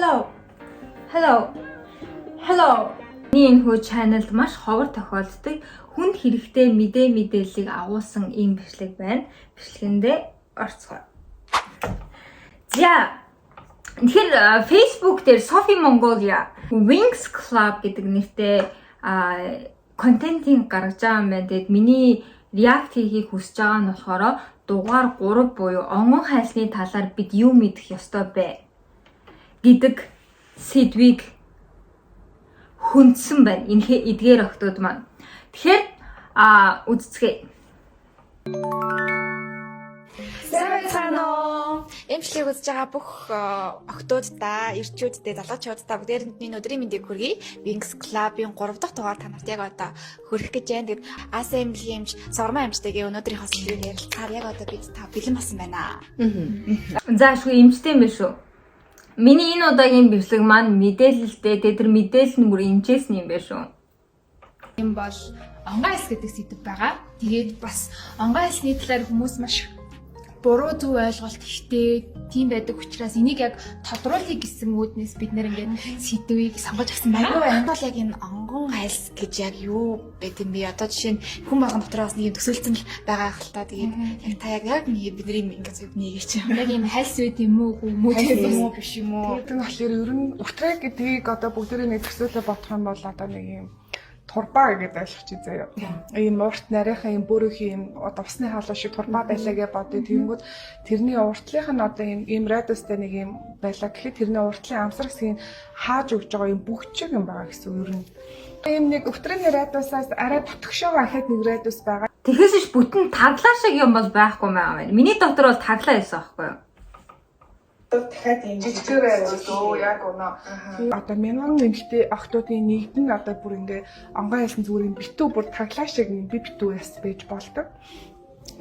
Hello. Энэ хүү channelд маш ховор тохиолддог хүнд хэрэгтэй мэдээллийг агуулсан ийм бичлэг байна. Бичлэгэндээ орцгоо. За. Тэгэхээр Facebook дээр Sophie Mongolia Wings Club гэдэг нэртэй контентийг гаргаж байгаа юм байна. Тэгэд миний реакт хийхийг хүсэж байгаа нь болохоор дугаар 3 буюу онгон хайлсны талаар бид юу мэдэх ёстой бэ гэдэг сэдвийг хүндсэн байна. Энэ эдгээр охтууд маань. Тэгэхээр үзцгээе. Эмчлэг үзэж байгаа бүх охтуудаа, ирчүүддээ, залуучуудаа бүгдээрээ өдрийн мэндийг хүргэе. Wings Club-ийн 3 дахь дугаар та нарт яг одоо хүрэх гэж байна. Тэгээд Аса эмнэлгийн эмч, Согрмаа эмчтэйгээ өнөөдрийн хослыг ярилцахаар яг одоо бид та бэлэн болсон байна. За шүү эмчтэй юм биш үү? Миний энэ удаагийн бичлэг маань мэдээлэлтэй, тэр мэдээлэл нь бүр эмчээсэн юм биш үү? Юм бол онгон айлс гэдэг сэдв байгаа. Тэгээд бас онгон айлсны талаар хүмүүс маш буруу зөв ойлголт ихтэй тийм байдаг учраас энийг яг тодруулъя гэсэн үүднээс бид нэр ингээд сэдвийг сонгож авсан байна. Энэ бол яг энэ онгон айлс гэж яг юу байт юм бэ? Одоо жишээ нь хүн болгон дотроос нэг юм төсөөлцөн байгаа хэл та. Тэгээд яг та яг бидний ингээд нэгийг чинь яг юм хайлс байт юм уу юм уу биш юм уу? Тэр нь болохоор ер нь өвтрэг гэдгийг одоо бүгдээрээ нэг төсөөлө бодох юм бол одоо нэг юм турбаа гэдэг ойлгож заяа. Ийм урт нарийнхан ийм бүрөхийн ийм одоо усны халуун шиг турбаа байлаа гэж бодъё. Тэнгүүд тэрний уртлынх нь одоо ийм радиустай нэг ийм байлаа гэхэд тэрний уртлын амсар хэсгийг хааж өгж байгаа ийм бүгчиг юм байгаа гэсэн үг ер нь. Ийм нэг өвтрийн радиусаас арай ботгошоогоо ахад нэг радиус байгаа. Тэгэхээс ш бүтэн таглаа шиг юм бол байхгүй байгаа юм. Миний доктор бол таглаа байсан байхгүй юу? Дахиад юм жижигэр байлаа яг өнөө одоо мянган нэмэлтээ охтуудын нэгд нь одоо бүр ингээ онгон айлсан зүгээр битүү бүр таглаа шиг би битүү яс байж болдог.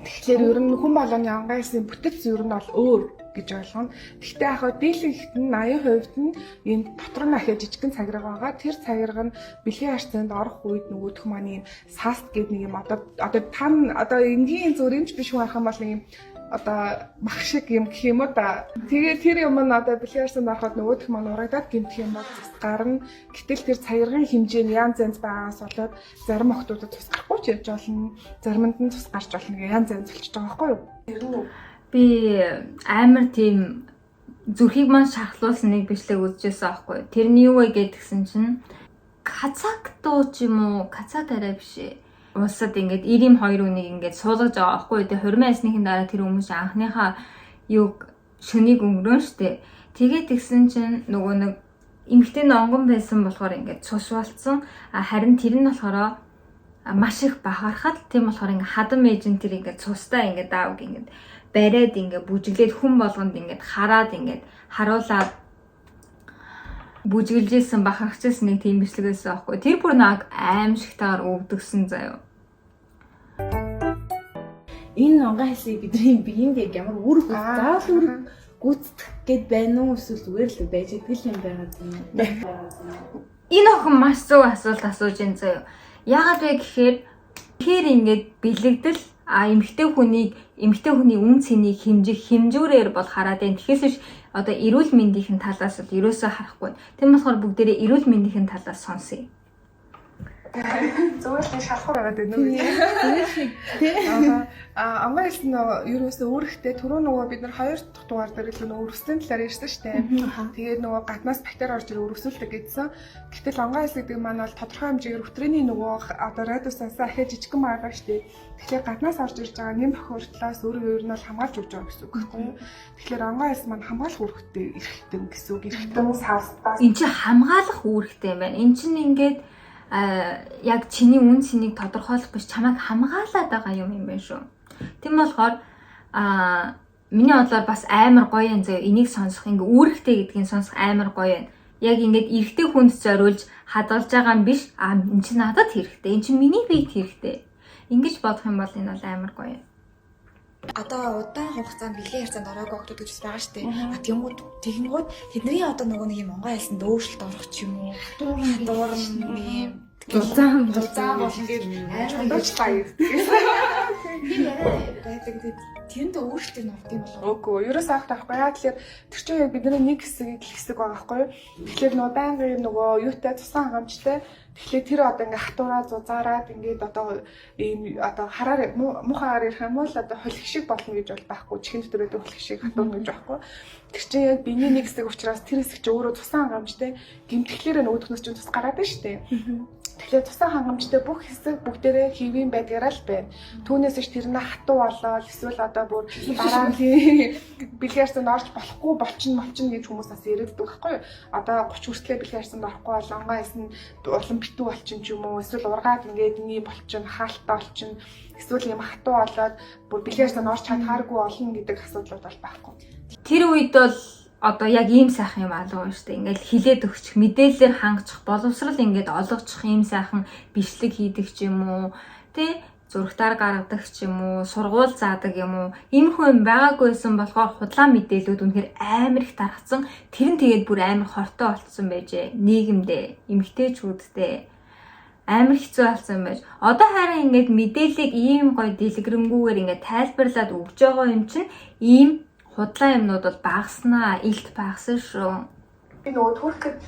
Тэгэхээр ер нь хүн болгоны онгон айлсын бүтэц ер нь бол өөр гэж ойлгоно. Гэхдээ яг дийлэнхт нь 80% нь энэ дотор нь ахиа жижигхэн цагираг байгаа. Тэр цагираг нь бэлгийн харьцаанд орох үед нөгөөх маань юм саст гэдэг нэг юм одоо тань одоо энгийн зүрэмж биш хүн арах юм бол нэг юм одоо мах шиг юм гэх юм уу да. Тэгээ тэр юм нь одоо бэлгээрсэн байхад нөгөөх маань урагдаад гэмтэх юм бол гарна. Гэтэл тэр цагиргын хэмжээ нь янз янз байгаас болоод зарим охтуудад тус гарахгүй ч явж болно. Заримд нь тус гарч болно гэх янз янз болчихж байгаа байхгүй юу? Тэр нь Би амар тийм зүрхийг маань шахлуулсан нэг бичлэг үзчихсэн аахгүй. Тэрний юу вэ гэдгсэн чинь Казак дуу ч юм уу, Казак арай биш ээ. Улсад ингээд 92 үнийг ингээд суулгаж байгаа аахгүй. Тэгээ хурмын айсныхын дараа тэр хүмүүс анхныхаа юг шөнийг өнгөрөн штэ. Тэгээд тэгсэн чинь нөгөө нэг эмэгтэй онгон байсан болохоор ингээд цус болцсон. Харин тэр нь болохоор маш их бахархад тийм болохоор ингээд хадам эйжент тэр ингээд цустай ингээд даавг ингээд бариад ингээд бүжиглээд хүн болгонд ингээд хараад ингээд харуулаад бүжиглжсэн бахархчихсан нэг тийм бичлэг байсан аахгүй. Тэр бүр нэг аимшигтайгаар өвдөгсөн заяа. Энэ онгон айлсыг бидний биеинд яг ямар үр заавал үр гүйцэтгэх гээд байна уу эсвэл зүгээр л байж идэл юм байгаа юм. Энэ охин маш зөв асуулт асууж байна заяа. Яагаад вэ гэхээр тэр ингээд бэлэгдэл эмэгтэй хүний үн цэнийг хэмжүүрээр бол хараад байна. Тэгэхээс одоо эрүүл мэндийн талаас бол ерөөсөө харахгүй. Тийм болохоор бүгдээрээ эрүүл мэндийн талаас сонсъё. Зүгээр л шалхуур байгаад байна уу? Тийм. Онгон айлс нь ерөөсөө өөрөхтэй түрүү нөгөө бид нар 2 дахь дугаар дээр л нөгөө өрөвслийн талаар ярьсан шүү дээ. Тэгээд нөгөө гаднаас бактери орж ирээ өрөвсүүлдэг гэсэн. Гэтэл онгон айлс гэдэг маань бол тодорхой хэмжээгээр өвтрээний нөгөө одоо радиусаас ахиа жижигхэн байгаа шүү дээ. Тэгэхээр гаднаас орж ирж байгаа нэм бохирдлоос өөрөө нь бол хамгаалж өгч байгаа гэсэн үг байхгүй юу? Тэгэхээр онгон айлс маань хамгаалах үүрэгтэй эрхтэн гэсэн үг. Эрхтэн савстаас. Энд чинь хамгаалах үүрэгтэй юм байна. Энд чинь ингээд яг чиний үн цэнийг тодорхойлох биш чамайг хамгаалаад байгаа юм байна шүү. Тийм болохоор миний бодлоор бас амар гоё юм зөө энийг сонсох ингээ үүрэгтэй гэдгийг сонсох амар гоё юм. Яг ингээд эрэгтэй хүнд зориулж хадгалж байгаа юм биш. Энд чинь надад хэрэгтэй. Энд чинь миний биед хэрэгтэй. Ингэж бодох юм бол энэ бол амар гоё юм. Одоо удаан хугацаанд бэлгийн харьцаанд ороогүй охтууд гэж байгаа шүү дээ. Тэнгүүд техникүүд тэдний одоо нөгөө нэг юм онгон айлсанд өөрчлөлт орох ч юм уу. Дуурна юм. Дулаан бол ингээд уучлаа гэдэг. Тийм байдаг. Тэнд өөртөө нурд юм болов. Үгүй ерөөс авах таахгүй. Яа тэгэхээр тэр чинь яг бидний нэг хэсэг байгаа байхгүй юу? Тэгэхээр нөгөө байнгын нөгөө юутай цусан хангамжтай. Тэгэхээр тэр одоо ингээ хатуураа зузаараад ингээд одоо ийм одоо хараар муухаар ярих юм бол одоо хөлх шиг болно гэж бол байхгүй. Чихэн дотор байдаг хөлх шиг хатуун гэж байхгүй. Тэр чинь яг биений нэг хэсэг учраас тэр хэсэг чинь өөрөө цусан хангамжтай. Гимтгэлээр нөгөөдхнөөс чинь цус гараад байна шүү дээ. Тэгэхээр цусан хангамжтай бүх хэсэг бүгдээрээ хэвийн байдгаараа л байна. Түүнээс ш тэр нь хатуу болоод эсвэл одоо бүр дараа нь бэлгээрсэнд орж болохгүй болчихно гэж хүмүүс бас ирээддэг байхгүй юу? Одоо 30 хүртлээр бэлгээрсэнд орохгүй бол онгоо хэлсэн улам битүү болчихно ч юм уу? Эсвэл ургаад ингээд нэг болчихно, хаалттай болчихно. Эсвэл юм хатуу болоод бүр бэлгээрсэнд орж чадхааргүй болно гэдэг асуудлууд бол байхгүй. Тэр үед бол одоо яг ийм сайхан юм алга шүү дээ. Ингээл хилээд өгчих, мэдээлэлээр хангах, боловсрал ингээд олгочих ийм сайхан бичлэг хийдэг ч юм уу. Тэ зурагтаар гаргадаг ч юм уу, сургууль заадаг юм уу. Иймэрхүү юм байгаагүйсэн болохоор худлаа мэдээлүүд үнэхээр амар их тархацсан. Тэр нь тэгээд бүр амар хортой болцсон байжээ. Нийгэмдээ, эмэгтэйчүүдтэй амар хэцүү болсон байж. Одоо харин ингээд мэдээллийг ийм гоё дэлгэрэмгүйгээр ингээд тайлбарлаад өгж байгаа юм чинь ийм худлаа юмнууд бол багаснаа, илт багасан шүү. Би нөгөө Туркид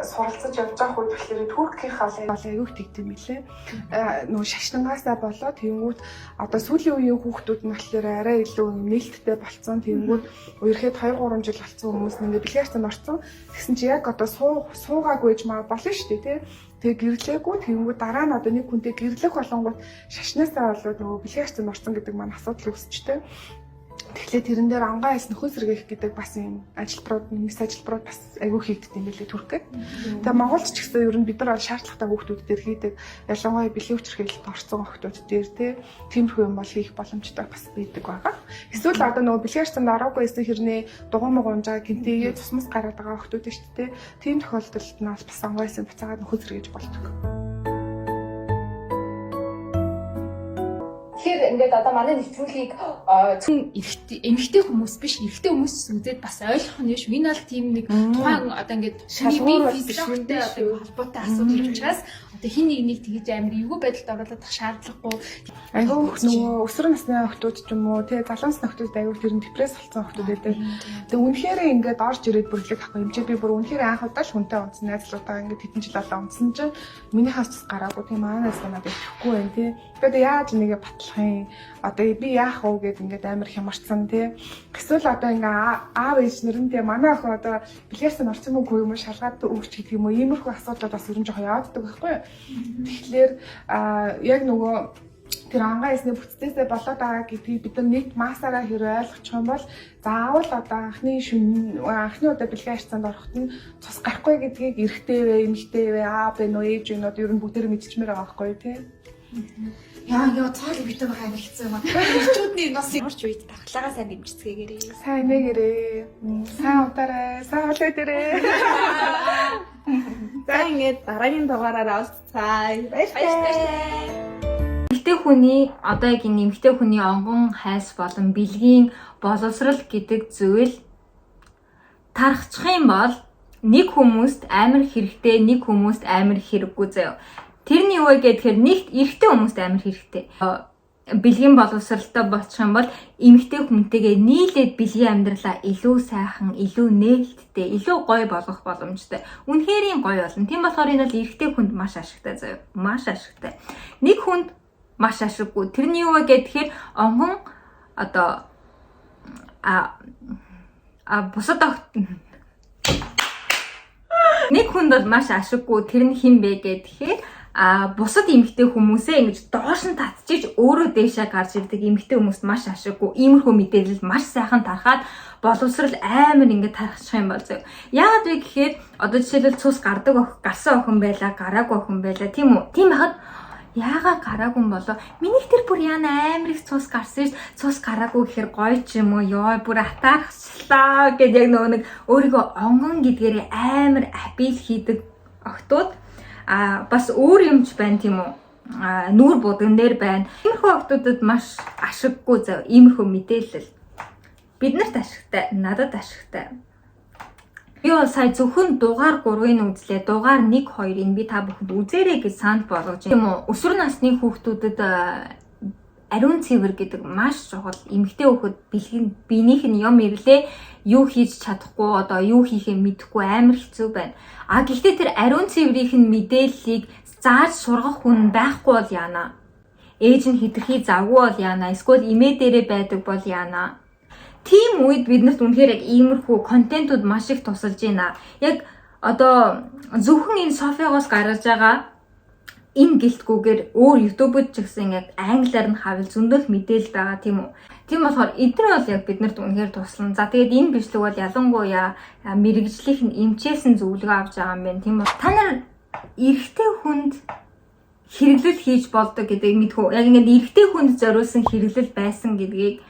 суралцаж явж байгаа үед тэгэхээр Туркийн хаалын аюух тэгдэм билээ. Нөгөө шашнангаасаа болоод тэнгүүд одоо сүүлийн үеийн хүүхдүүд нь болохоор арай илүү нээлттэй болцсон. Тэнгүүд үерхэд 2-3 жил болцсон хүмүүс ингээд бэлгээртэн орсон. Тэгсэн чи яг одоо суугаагүй ч маа болно шүү дээ, тий. Тэгээ гэрлээгүй тэнгүүд дараа нь одоо нэг хүнтэй гэрлэх болонгууд шашнаасаа болоод нөгөө бэлгээртэн орсон гэдэг маань асуудал үүсчтэй. Тэгэхээр тэрэн дээр ангаа яс нөхөн сэргээх гэдэг бас юм ажилбарууд, нэмс ажилбарууд бас айгүй хийгддэг юм билээ Туркид. Тэгээ Монголд ч гэсэн ер нь бид нар бол шаардлагатай хүүхдүүд дээр хийдэг. Ялангуяа бэлгийн хүчирхээлд орсон хүүхдүүд дээр тиймэрхүү юм бол хийх боломжтой бас байдаг байгаа. Эсвэл одоо нөгөө бэлгээрсэнд ороогүй эсвэл хэрнээ дугуй мугуунжаа гинтэйгээ цусмас гараад байгаа хүүхдүүд шүү дээ. Тийм тохиолдолд нь бас ангаа яс буцаагаад нөхөн сэргээж болдог. Тэгэхээр ингээд одоо манай нэвтрүүлгийг эмэгтэй хүмүүс биш, эрэгтэй хүмүүс үзээд бас ойлгох нь биш. Энэ бол тийм нэг тухайн одоо ингээд шалгуур физиологтой одоо холбоотой асуудал учраас одоо хин нэг тэгж амар эвгүй байдалд оруулах шаардлагагүй. Айгүй нөгөө өсвөр насны хүүхдүүд ч юм уу, тэгээ залуус нөхдөд айгүй тэр нь депресс болсон хүүхдүүд байдаг. Тэгээ үнэхээр ингээд орж ирээд бүрлэг авахгүй юм чи би бүр үнэхээр анх удаа л хүнтэй унтсан найзлуудаа ингээд хэдэн жил болоо унтсан чинь миний хаас гараагүй тийм аанаас надад ихгүй байх тий. Тэгээд яаж нэгэ батлах юм? Одоо би яах вэ гэд ингээд амар хямарсан тий. Эсвэл одоо ингээ аав ээж нэр нь тий манай охин одоо бэлгээрсэн орсон мөгүй юм шалгаад өгч гэдэг юм уу? Иймэрхүү асуудал бас ерөн жоохон явааддаг байхгүй юу? Тэгэхээр яг нөгөө тэр ангаа ясны бүтцээсээ болоод байгаа гэдгийг бид нар нийт массаараа хэрэг ойлгочих юм бол заавал одоо анхны удаа бэлгийн харьцаанд ороход нь цус гарахгүй гэдгийг эрэгтэй вэ, эмэгтэй вэ, аав бэ, нөө ээж вэ ер нь бүгдээр мэдчихмээр байгаа байхгүй юу тий. Яа цаал битүү байгаа юм хэцүү юм. Ирчүүдний нас орч үед дахлагаа сайн дэмжицгээгээрээ. Сайн нэгэрээ. Сайн удаарай. Сайн үлээдэрээ. За ингээд дараагийн дугаараараа уулзцаая. Баярлалаа. Эмэгтэй хүний одоо яг энэ эмэгтэй хүний онгон хайс болон бэлгийн боловсрал гэдэг зүйл тархачих юм бол нэг хүмүүст амар хэрэгтэй, нэг хүмүүст амар хэрэггүй заяа. Тэрний юу вэ гэхээр нэгт эрэгтэй хүмүүст амар хэрэгтэй. Бэлгийн боловсралтай болчих юм бол эмэгтэй хүнтэйгээ нийлээд бэлгийн амьдралаа илүү сайхан, илүү нээлттэй, илүү гоё болгох боломжтой. Үнэхээр гоё болно. Тийм болохоор энэ бол эрэгтэй хүнд маш ашигтай заяа. Маш ашигтай. Нэг хүнд маш ашиггүй. Тэрний юу вэ гэхээр онгон одоо бусад нэг хүнд бол маш ашиггүй. Тэр нь хэн бэ гэхээр бусад эмэгтэй хүмүүсээ ингэж доош нь татчихж өөрөө дээшээ гарч ирдэг эмэгтэй хүмүүст маш ашиггүй. Иймэрхүү мэдээлэл маш сайхан тархаад боловсрал амар ингэж тархачих юм бол зөв. Яагаад вэ гэхээр одоо жишээлбэл цус гардаг гарсан охин байлаа, гараагүй охин байлаа тийм үү? Тийм байхад яагаад гараагүй юм болоо? Минийх тэр бүр яана амар их цус гарсан ш. Цус гараагүй гэхээр гоё ч юм уу? Ёо бүр атаархслаа гэдэг яг нэг өөрийгөө онгон гэдгээрээ амар апил хийдэг охтууд бас өөр юмч байна тийм үү? Нүүр будган дээр байна. Иймэрхүү охтуудад маш ашиггүй зав. Иймэрхүү мэдээлэл биднэрт ашигтай, надад ашигтай. Би бол сая зөвхөн дугаар 3-ыг үзлээ. Дугаар 1, 2-ыг би та бүхэнд үзээрэй гэж санд болгож байна. Тийм үү? Өсвөр насны хүүхдүүдэд ариун цэвэр гэдэг маш чухал. Эмэгтэй хүүхэд биенийх нь юм ирлээ юу хийж чадахгүй одоо юу хийхээ мэдэхгүй амар хэцүү байна. А гэхдээ тэр ариун цэврийн мэдээллийг зааж сургах хүн байхгүй бол яана. Ээж нь хэтэрхий завгүй бол яана. Эсвэл имээ дээрээ байдаг бол яана. Тийм үед биднэрт үнэхээр яг иймэрхүү контентууд маш их тусалж байна. Яг одоо зөвхөн энэ Софигоос гаргаж байгаа энэ гэлтгүүгээр өөр YouTube-д ч гэсэн яг англиар нь хавал зөндөл мэдээлэл байгаа тийм үү. Тийм болохоор эдгээр бол яг биднэрт үнэхээр туслана. За тэгээд энэ бичлэг бол ялангуяа мэрэгжлийнх нь эмчээсэн зөвлөгөө авч байгаа юм байна. Тийм бол та нар эрэгтэй хүнд хэрэглэл хийж болдог гэдгийг мэдхүү. Яг ингээд эрэгтэй хүнд зориулсан хэрэглэл байсан гэдгийг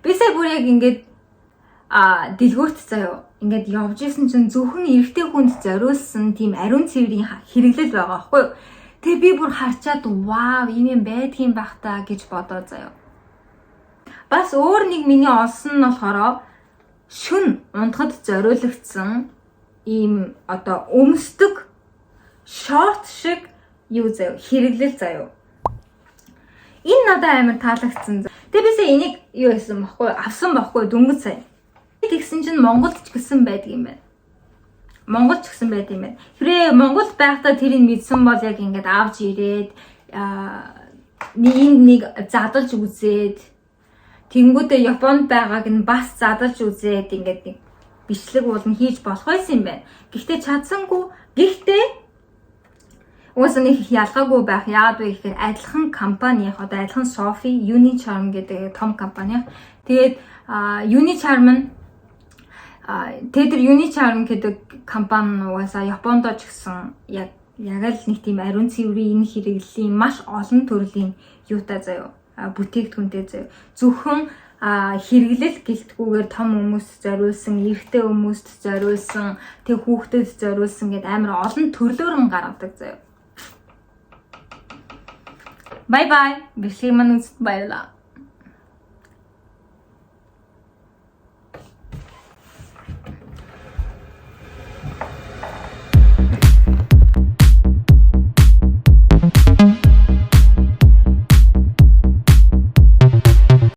би сая бүр яг ингээд дэлгүүрт заяа ингээд явж исэн чинь зөвхөн эрэгтэй хүнд зориулсан тийм ариун цэврийн хэрэглэл байгаа байхгүй юу? Тэгээ би бүр харчаад вау ийм байдгийн байх та гэж бодоо заяа. Бас өөр нэг миний олсон нь болохоор шүн унтахад зориулагдсан ийм одоо өмсдөг шорт шиг юу заяа хэрэглэл заяа. Энэ надад амар таалагдсан. Тэгээ бисээ энийг юу хийсэн баггүй авсан баггүй дөнгөж сая. Тэгсэн чинь Монголд ч гэсэн байдаг юм байна. Монголд ч гэсэн байд юм байна. Хэрвээ Монголд байхдаа тэрийг мэдсэн бол яг ингээд авч ирээд нэг задалж үзээд тэнгүүдээ Японд байгааг нь бас задалж үзээд ингээд нэг бичлэг уулна хийж болох байсан юм байна. Гэхдээ чадсангүй. Гэхдээ уусаа нэг ялгаагүй байх. Яагаад вэ гэхээр адилхан компани одоо адилхан Sophie, Unicharm гэдэг том компани. Тэгээд Unicharm нь тэр Unicharm гэдэг компани угаасаа Японд ч гэсэн яг л нэг тийм ариун цэврийн энэ хэрэглэлийн маш олон төрлийн юутай заяа бүтээгдэхүүнтэй заяа зөвхөн хэрэглэл гэлтгүүгээр том хүмүүст зориулсан, эрэгтэй хүмүүст зориулсан, тэг хүүхдэд зориулсан гэд амар олон төрлөөр нь гаргадаг заяа. Bye bye. Бичлэг маань үзсэн баярлалаа.